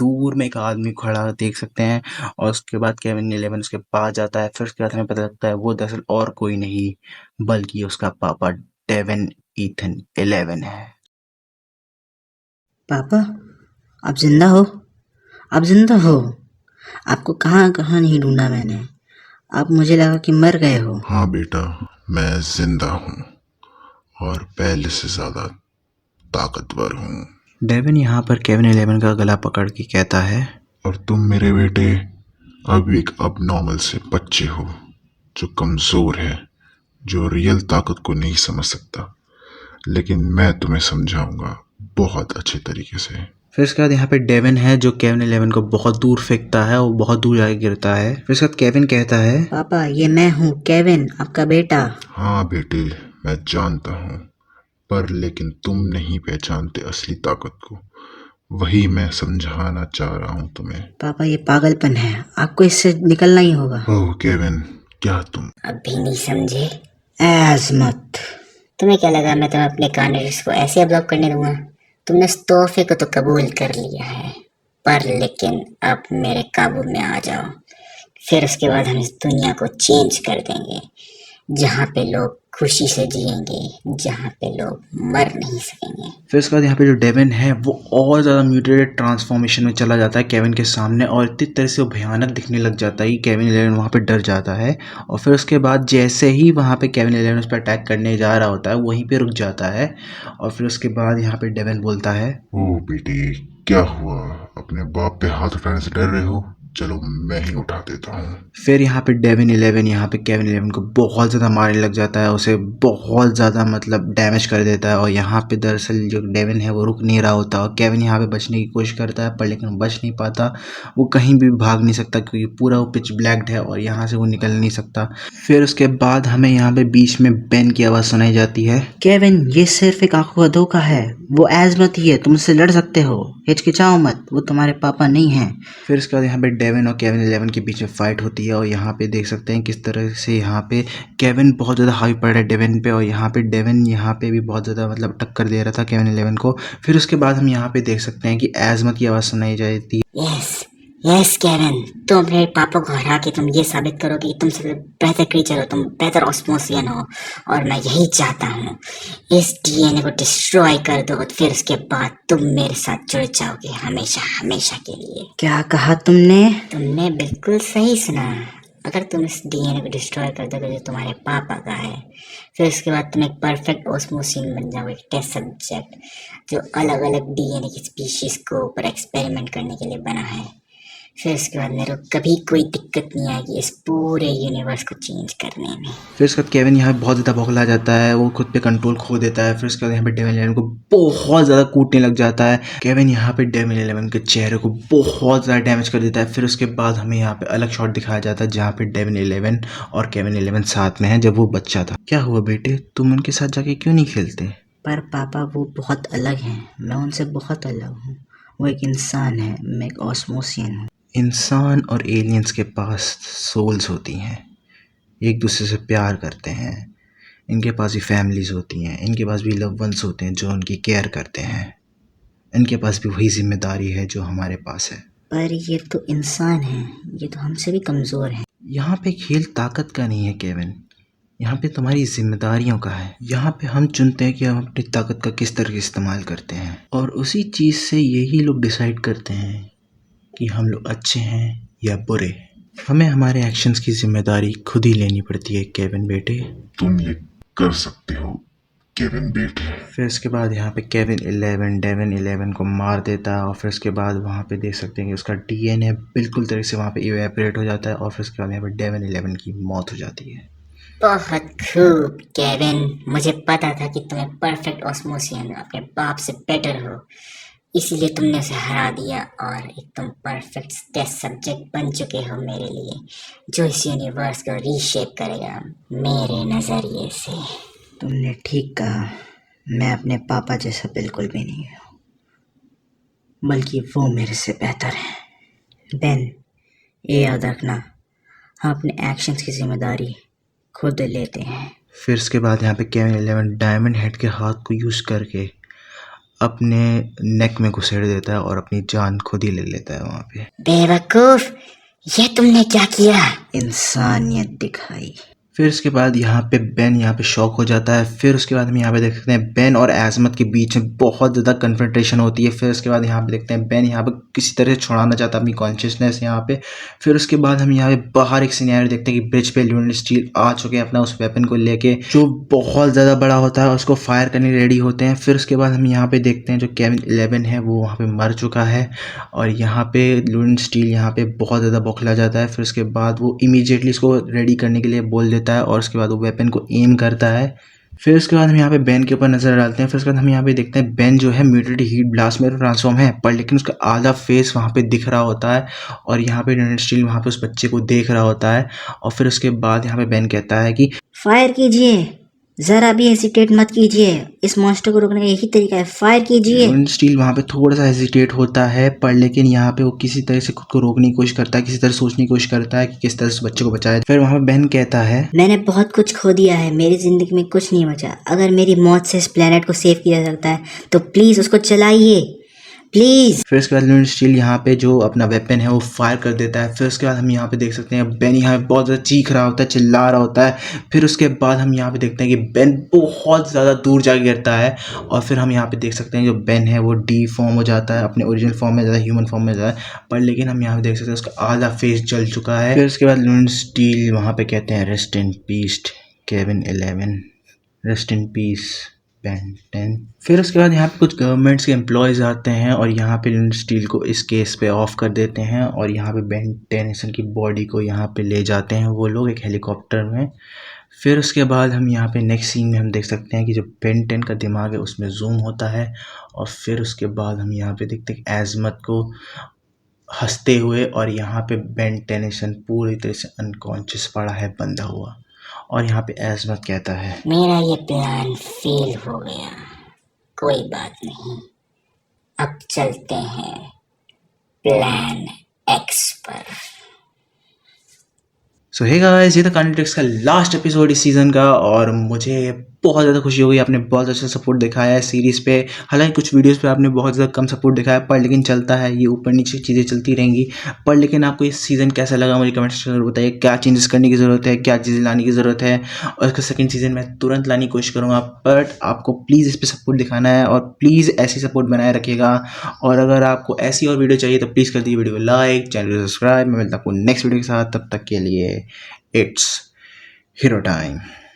दूर में एक आदमी खड़ा देख सकते हैं और उसके बाद केविन 11 उसके पास जाता है। फिर उसके बाद हमें पता लगता है वो दरअसल और कोई नहीं बल्कि उसका पापा डेविन ईथन 11 है। पापा, आप जिंदा हो? आप जिंदा हो? आपको कहाँ कहाँ नहीं ढूंढा मैंने। आप मुझे लगा कि मर गए हो। हाँ बेटा, मैं जिंदा हूँ और पहले से ज्यादा ताकतवर हूँ। डेविन यहाँ पर केविन 11 का गला पकड़ के कहता है, और तुम मेरे बेटे अब एक अब नॉर्मल से बच्चे हो जो कमजोर है, जो रियल ताकत को नहीं समझ सकता, लेकिन मैं तुम्हें समझाऊंगा बहुत अच्छे तरीके से। फिर उसके बाद यहाँ पे डेविन है जो केविन 11 को बहुत दूर फेंकता है और बहुत दूर जाके गिरता है। फिर उसके बाद केविन कहता है, पापा, ये मैं हूँ, केविन, आपका बेटा। हाँ बेटे, मैं जानता हूँ, पर लेकिन तुम नहीं पहचानते असली ताकत को। वही मैं समझाना चाह रहा हूँ तुम्हें। पापा, ये पागलपन है, आपको इससे निकलना ही होगा। ओह केविन, क्या तुम अभी नहीं समझे? एज़मत, तुम्हें क्या लगा मैं तुम्हें अपने कार्नेटिक्स को ऐसे अब्जॉर्ब करने दूंगा? तुमने इस तोहफे को तो कबूल कर लिया है, पर लेकिन अब मेरे काबू में आ जाओ। फिर उसके बाद हम इस दुनिया को चेंज कर देंगे, जहाँ पे लोग खुशी से जिएंगे, जहाँ पे लोग मर नहीं सकेंगे। फिर उसके बाद यहाँ पे जो डेविन है वो और ज़्यादा म्यूटेटेड ट्रांसफॉर्मेशन में चला जाता है केविन के सामने और इतनी तरह से वो भयानक दिखने लग जाता है कि केविन 11 वहाँ पे डर जाता है। और फिर उसके बाद जैसे ही वहाँ पे केविन 11 उस पर अटैक करने जा रहा होता है वहीं पे रुक जाता है। और फिर उसके बाद यहाँ पे डेविन बोलता है, ओह बेटी, क्या हुआ? अपने बाप पे हाथ उठाने से डर रहे हो? चलो मैं ही उठा देता हूँ। फिर यहाँ पे डेविन 11 यहाँ पे केविन 11 को बहुत ज़्यादा मारने लग जाता है, उसे बहुत ज़्यादा मतलब डैमेज कर देता है। और यहाँ पे दरअसल जो डेविन है वो रुक नहीं रहा होता और केविन यहाँ पे बचने की कोशिश करता है पर लेकिन बच नहीं पाता। वो कहीं भी भाग नहीं सकता क्योंकि पूरा वो पिच ब्लैक्ड है और यहाँ से वो निकल नहीं सकता। फिर उसके बाद हमें यहाँ पे बीच में बेन की आवाज़ सुनाई जाती है, केविन, ये सिर्फ एक आंखों का धोखा है, वो एज़मत ही है, तुम उससे लड़ सकते हो, हिचकिचाओ मत, वो तुम्हारे पापा नहीं हैं। फिर उसके बाद यहाँ पे डेविन और केविन 11 के बीच में फाइट होती है और यहाँ पे देख सकते हैं किस तरह से यहाँ पे केविन बहुत ज़्यादा हावी पड़ रहा है डेविन पे और यहाँ पे डेविन यहाँ पे भी बहुत ज़्यादा मतलब टक्कर दे रहा था केविन 11 को। फिर उसके बाद हम यहाँ पे देख सकते हैं कि एज़मत की आवाज़ सुनाई जाती है, यस यस केविन, तुम अपने पापा को हरा के तुम ये साबित करो कि तुम सबसे बेहतर क्रीचर हो, तुम बेहतर ऑस्मोसियन हो, और मैं यही चाहता हूँ। इस डीएनए को डिस्ट्रॉय कर दो, फिर उसके बाद तुम मेरे साथ जुड़ जाओगे हमेशा हमेशा के लिए। क्या कहा तुमने? तुमने बिल्कुल सही सुना। अगर तुम इस डीएनए को डिस्ट्रॉय कर दोगे जो तुम्हारे पापा का है, फिर उसके बाद तुम एक परफेक्ट ऑस्मोसियन बन जाओगे, टेस्ट सब्जेक्ट जो अलग अलग डीएनए की स्पीशीज को ऊपर एक्सपेरिमेंट करने के लिए बना है। फिर उसके बाद मेरे को कभी कोई दिक्कत नहीं आएगी इस पूरे यूनिवर्स को चेंज करने में। फिर उसके बाद केविन यहाँ पे बहुत ज़्यादा बौखला जाता है, वो खुद पे कंट्रोल खो देता है। फिर उसके बाद यहाँ पे डेविन 11 को बहुत ज़्यादा कूटने लग जाता है। केविन यहाँ पे डेविन 11 के चेहरे को बहुत ज़्यादा डैमेज कर देता है। फिर उसके बाद हमें यहाँ पे अलग शॉट दिखाया जाता है जहाँ पे डेविन 11 और केविन 11 साथ में है जब वो बच्चा था। क्या हुआ बेटे, तुम उनके साथ जाके क्यों नहीं खेलते? पर पापा, वो बहुत अलग हैं, मैं उनसे बहुत अलग हूँ। वो एक इंसान है, मैं एक ऑस्मोसियन हूँ। इंसान और एलियंस के पास सोल्स होती हैं, एक दूसरे से प्यार करते हैं, इनके पास भी फैमिलीज़ होती हैं, इनके पास भी लव वंस होते हैं जो उनकी केयर करते हैं, इनके पास भी वही जिम्मेदारी है जो हमारे पास है। पर ये तो इंसान है, ये तो हमसे भी कमज़ोर है। यहाँ पे खेल ताकत का नहीं है केविन, यहाँ पे तुम्हारी जिम्मेदारियों का है। यहाँ पे हम चुनते हैं कि हम अपनी ताकत का किस तरह इस्तेमाल करते हैं और उसी चीज़ से यही लोग डिसाइड करते हैं कि हम लोग अच्छे हैं या बुरे। हमें हमारे एक्शंस की जिम्मेदारी खुद ही लेनी पड़ती है केविन बेटे। तुम ये कर सकते हो केविन बेटे। फिर उसके बाद यहाँ पे केविन 11 डेविन 11 को मार देता है और फिर उसके बाद वहाँ पे देख सकते हैं कि उसका डीएनए बिल्कुल तरह से वहाँ पे इवेपोरेट हो जाता है और फिर उसके बाद यहाँ पे डेविन 11 की मौत हो जाती है। बहुत खूब केविन, मुझे पता था कि तुम्हें परफेक्ट ऑस्मोसियन अपने बाप से बेटर हो, इसीलिए तुमने उसे हरा दिया और एक तुम परफेक्ट टेस्ट सब्जेक्ट बन चुके हो मेरे लिए, जो इस यूनिवर्स को रीशेप करेगा मेरे नज़रिए से। तुमने ठीक कहा, मैं अपने पापा जैसा बिल्कुल भी नहीं हूँ, बल्कि वो मेरे से बेहतर है। बेन, ये याद रखना, हम अपने एक्शंस की जिम्मेदारी खुद लेते हैं। फिर उसके बाद यहाँ पे केविन 11 डायमंड हेड के हाथ को यूज़ करके अपने नेक में घुसेड़ देता है और अपनी जान खुद ही ले लेता है वहाँ पे। बेवकूफ, ये तुमने क्या किया? इंसानियत दिखाई। फिर उसके बाद यहाँ पे बेन यहाँ पे शॉक हो जाता है। फिर उसके बाद हम यहाँ पे देख सकते हैं बेन और एज़मत के बीच में बहुत ज़्यादा कन्फ्रंटेशन होती है। फिर उसके बाद यहाँ पे देखते हैं बेन यहाँ पे किसी तरह से छुड़ाना चाहता है अपनी कॉन्शियसनेस यहाँ पे। फिर उसके बाद हम यहाँ पे बाहर एक सिनेरियो देखते हैं कि ब्रिज पे ल्यूनर स्टील आ चुके हैं अपना उस वेपन को लेके जो बहुत ज़्यादा बड़ा होता है, उसको फायर करने रेडी होते हैं। फिर उसके बाद हम यहाँ पे देखते हैं जो केविन 11 है वो वहाँ पे मर चुका है और यहाँ पे ल्यूनर स्टील यहाँ पे बहुत ज़्यादा बौखला जाता है। फिर उसके बाद वो इमीडिएटली इसको रेडी करने के लिए बोल देता है और उसके बाद वो वेपन को एम करता है। फिर उसके बाद हम यहाँ पे बेन के ऊपर नजर डालते हैं। फिर उसके बाद हम यहाँ पे देखते हैं बेन जो है म्यूटेड हीट ब्लास्ट में ट्रांसफॉर्म है, पर लेकिन उसका आधा फेस वहाँ पे दिख रहा होता है और यहाँ पे ल्यूनर स्टील वहाँ पे उस बच्चे को देख रहा होता है। और फिर उसके बाद यहाँ पे बेन कहता है कि फायर कीजिए, जरा भी हेसिटेट मत कीजिए, इस मॉन्स्टर को रोकने का यही तरीका है, फायर कीजिए। ल्यूनर स्टील वहाँ पे थोड़ा सा हेजिटेट होता है, पर लेकिन यहाँ पे वो किसी तरह से खुद को रोकने की कोशिश करता है, किसी तरह सोचने की कोशिश करता है कि किस तरह से बच्चे को बचाए। फिर वहाँ पे बेन कहता है, मैंने बहुत कुछ खो दिया है, मेरी जिंदगी में कुछ नहीं बचा। अगर मेरी मौत से इस प्लेनेट को सेव किया जा सकता है तो प्लीज उसको चलाइए, प्लीज। फिर उसके बाद ल्यूनर स्टील यहाँ पे जो अपना वेपन है वो फायर कर देता है। फिर उसके बाद हम यहाँ पे देख सकते हैं बेन यहाँ पे बहुत ज़्यादा चीख रहा होता है, चिल्ला रहा होता है। फिर उसके बाद हम यहाँ पे देखते हैं कि बेन बहुत ज़्यादा दूर जाके गिरता है और फिर हम यहाँ पे देख सकते हैं जो बेन है वो डी फॉर्म हो जाता है, अपने ओरिजिनल फॉर्म में जाता है, ह्यूमन फॉर्म में जाता है। पर लेकिन हम यहाँ पे देख सकते हैं उसका आधा फेस जल चुका है। फिर उसके बाद ल्यूनर स्टील वहाँ पे कहते हैं rest in peace Kevin 11, rest in peace Ben 10। फिर उसके बाद यहाँ पे कुछ गवर्नमेंट्स के एम्प्लॉयज़ आते हैं और यहाँ पे ल्यूनर स्टील को इस केस पे ऑफ कर देते हैं और यहाँ पे बेन टेनिसन की बॉडी को यहाँ पे ले जाते हैं वो लोग एक हेलीकॉप्टर में। फिर उसके बाद हम यहाँ पे नेक्स्ट सीन में हम देख सकते हैं कि जो बेन 10 का दिमाग है उसमें जूम होता है और फिर उसके बाद हम यहाँ पे देखते हैं एज़मत को हंसते हुए और यहाँ पे बेन टेनिसन पूरी तरह से अनकॉन्शियस पड़ा है, बंधा हुआ। और यहाँ पे एज़मत कहता है, मेरा ये प्लान फेल हो गया, कोई बात नहीं, अब चलते हैं प्लान एक्स पर। सो हे गाइस, ये था कॉन्टेक्स्ट का लास्ट एपिसोड इस सीज़न का और मुझे बहुत ज़्यादा खुशी हो गई। आपने बहुत अच्छा सपोर्ट दिखाया है सीरीज़ पे। हालांकि कुछ वीडियोस पे आपने बहुत ज़्यादा कम सपोर्ट दिखाया है, पर लेकिन चलता है, ये ऊपर नीचे चीज़ें चलती रहेंगी। पर लेकिन आपको ये सीज़न कैसा लगा मुझे कमेंट सेक्शन में बताइए। क्या चेंजेस करने की ज़रूरत है, क्या चीज़ें लाने की ज़रूरत है, और इसका सेकंड सीज़न मैं तुरंत लाने की कोशिश करूँगा। बट आपको प्लीज़ इस पर सपोर्ट दिखाना है और प्लीज़ ऐसी सपोर्ट बनाए रखिएगा। और अगर आपको ऐसी और वीडियो चाहिए तो प्लीज़ कर दीजिए वीडियो को लाइक, चैनल को सब्सक्राइब। मैं मिलता हूँ आपको नेक्स्ट वीडियो के साथ, तब तक के लिए इट्स हीरो टाइम।